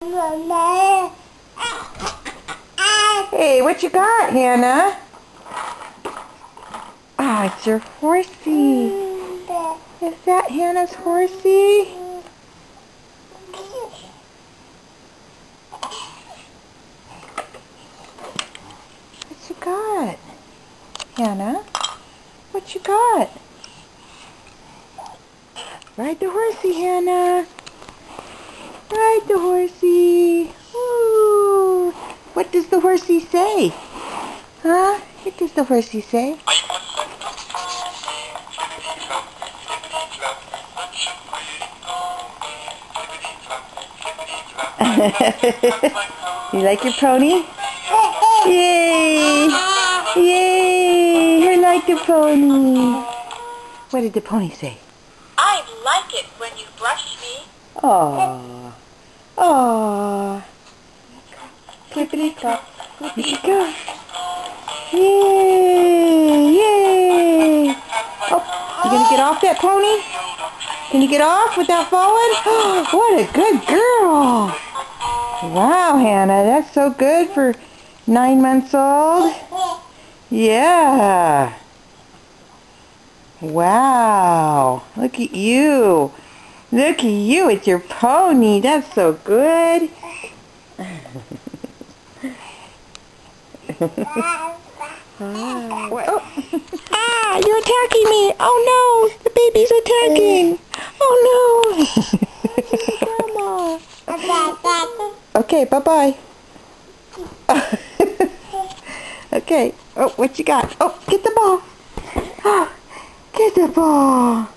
Hey, what you got, Hannah? Ah, it's your horsey. Is that Hannah's horsey? What you got, Hannah? What you got? Ride the horsey, Hannah. Ride the horsey. Ooh. What does the horsey say? Huh? What does the horsey say? You like your pony? Yay! Yay! You like the pony. What did the pony say? I like it when you brush me. Aww. Aww. Clippity-clop. Clippity-clop. Yay! Yay! Oh, you gonna get off that pony? Can you get off without falling? What a good girl! Wow, Hannah, that's so good for 9 months old. Yeah. Wow. Look at you. Look at you with your pony. That's so good. Oh. Ah, you're attacking me. Oh no, the baby's attacking. Oh no. Okay, bye-bye. Okay. Oh, what you got? Oh, get the ball. Oh, get the ball.